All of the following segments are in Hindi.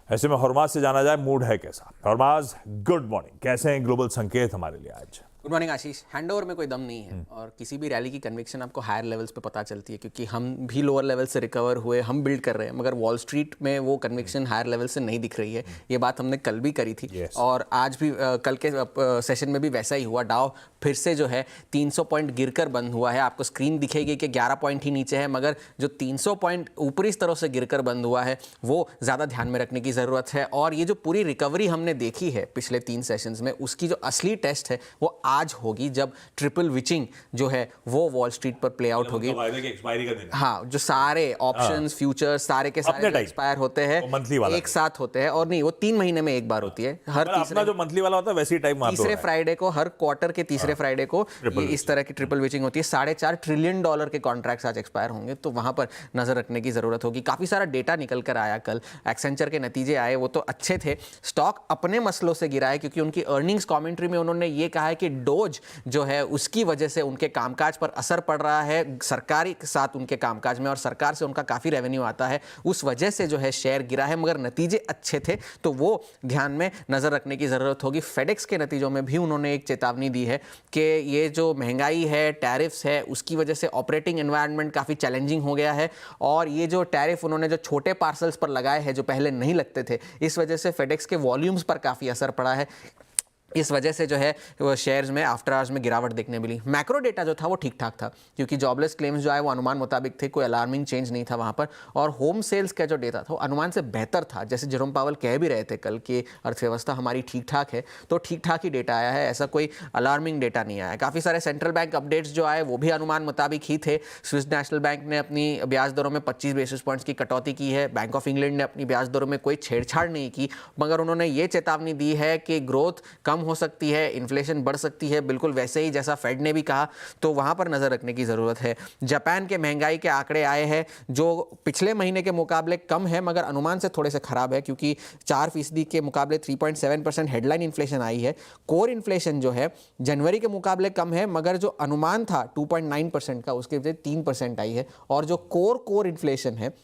ऐसे में हरमाज से जाना जाए मूड है कैसा। हरमाज, गुड मॉर्निंग, कैसे हैं ग्लोबल संकेत हमारे लिए आज? गुड मॉर्निंग आशीष। हैंडओवर में कोई दम नहीं है और किसी भी रैली की कन्विक्शन आपको हायर लेवल्स पे पता चलती है, क्योंकि हम भी लोअर लेवल से रिकवर हुए, हम बिल्ड कर रहे हैं, मगर वॉल स्ट्रीट में वो कन्विक्शन हायर लेवल से नहीं दिख रही है। ये बात हमने कल भी करी थी और आज भी कल के सेशन में भी वैसा ही हुआ। डाउ फिर से जो है 300 पॉइंट गिरकर बंद हुआ है। आपको स्क्रीन दिखेगी कि 11 पॉइंट ही नीचे है, मगर जो 300 पॉइंट ऊपरी स्तरों से गिरकर बंद हुआ है वो ज़्यादा ध्यान में रखने की ज़रूरत है। और ये जो पूरी रिकवरी हमने देखी है पिछले 3 सेशंस में, उसकी जो असली टेस्ट है वो आज होगी, जब ट्रिपल विचिंग जो है वो वॉल स्ट्रीट पर प्ले आउट होगी। हाँ, जो सारे ऑप्शंस, फ्यूचर्स सारे के सारे एक्सपायर होते हैं, एक साथ होते हैं, और नहीं, वो 3 महीने में एक बार होती है। हर तीसरे जो मंथली वाला होता है वैसी टाइम तीसरे फ्राइडे को, हर क्वार्टर के तीसरे फ्राइडे को ये इस तरह की ट्रिपल विचिंग होती है। $4.5 ट्रिलियन के कॉन्ट्रैक्ट्स आज एक्सपायर होंगे, तो वहां पर नजर रखने की जरूरत होगी। काफी सारा डेटा निकल कर आया कल, एक्सेंचर के नतीजे आए, वो तो अच्छे थे। स्टॉक अपने मसलों से गिरा है क्योंकि उनकी अर्निंग्स कमेंट्री में उन्होंने ये कहा है कि डोज जो है उसकी वजह से उनके कामकाज पर असर पड़ रहा है, सरकारी के साथ उनके कामकाज में, और सरकार से उनका काफी रेवेन्यू आता है, उस वजह से जो है शेयर गिरा है, मगर नतीजे अच्छे थे तो वो ध्यान में नजर रखने की जरूरत होगी। फेडेक्स के नतीजों में भी उन्होंने एक चेतावनी दी है कि ये जो महंगाई है, टैरिफ्स है, उसकी वजह से ऑपरेटिंग एनवायरनमेंट काफी चैलेंजिंग हो गया है, और ये जो टैरिफ उन्होंने जो छोटे पार्सल्स पर लगाए हैं जो पहले नहीं लगते थे, इस वजह से फेडेक्स के वॉल्यूम्स पर काफी असर पड़ा है। इस वजह से जो है वो शेयर्स में आफ्टर आवर्स में गिरावट देखने मिली। मैक्रो डेटा जो था वो ठीक ठाक था, क्योंकि जॉबलेस क्लेम्स जो है वो अनुमान मुताबिक थे, कोई अलार्मिंग चेंज नहीं था वहाँ पर, और होम सेल्स का जो डेटा था वो अनुमान से बेहतर था। जैसे जेरोम पावल कह भी रहे थे कल कि अर्थव्यवस्था हमारी ठीक ठाक है, तो ठीक ठाक ही डेटा आया है, ऐसा कोई अलार्मिंग डेटा नहीं आया। काफ़ी सारे सेंट्रल बैंक अपडेट्स जो आए वो भी अनुमान मुताबिक ही थे। स्विस नेशनल बैंक ने अपनी ब्याज दरों में 25 बेसिस पॉइंट्स की कटौती की है। बैंक ऑफ इंग्लैंड ने अपनी ब्याज दरों में कोई छेड़छाड़ नहीं की, मगर उन्होंने ये चेतावनी दी है कि ग्रोथ कम हो सकती है, इन्फ्लेशन बढ़ सकती है, बिल्कुल वैसे ही जैसा फेड ने भी कहा, तो वहां पर नजर रखने की जरूरत है। जापान के महंगाई के आंकड़े आए हैं जो पिछले महीने के मुकाबले कम है, मगर अनुमान से थोड़े से खराब है, क्योंकि 4% के मुकाबले 3.7% हेडलाइन इन्फ्लेशन आई है। कोर इन्फ्लेशन जो है जनवरी के मुकाबले कम है, मगर जो अनुमान था 2.9% का, उसके वजह 3% आई है। और जो कोर इन्फ्लेशन है,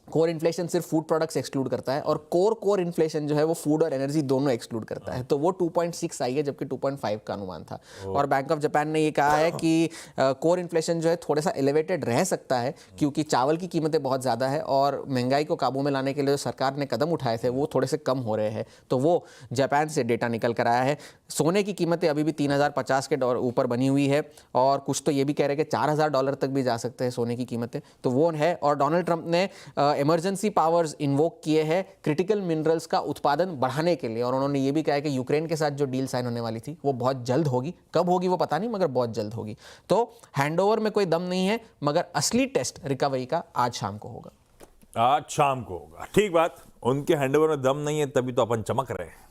कोर इन्फ्लेशन सिर्फ फूड प्रोडक्ट्स एक्सक्लूड करता है, और कोर इन्फ्लेशन जो है वो फूड और एनर्जी दोनों एक्सक्लूड करता है, तो वो 2.6 आई है, जबकि 2.5 का अनुमान था। और बैंक ऑफ जापान ने ये कहा है कि कोर इन्फ्लेशन जो है थोड़ा सा एलिवेटेड रह सकता है, क्योंकि चावल की कीमतें बहुत ज़्यादा है और महंगाई को काबू में लाने के लिए जो सरकार ने कदम उठाए थे वो थोड़े से कम हो रहे हैं, तो वो जापान से डेटा निकल कर आया है। सोने की कीमतें अभी भी 3050 के ऊपर बनी हुई है, और कुछ तो ये भी कह रहे हैं कि $4000 तक भी जा सकते हैं सोने की कीमतें, तो वो है। और डोनाल्ड ट्रंप ने इमरजेंसी पावर्स इन्वोक किए हैं क्रिटिकल मिनरल्स का उत्पादन बढ़ाने के लिए, और उन्होंने ये भी कहा है कि यूक्रेन के साथ जो डील साइन होने वाली थी वो बहुत जल्द होगी, कब होगी वो पता नहीं, मगर बहुत जल्द होगी। तो हैंडओवर में कोई दम नहीं है, मगर असली टेस्ट रिकवरी का आज शाम को होगा। आज शाम को होगा, ठीक बात। उनके हैंडओवर में दम नहीं है, तभी तो अपन चमक रहे हैं।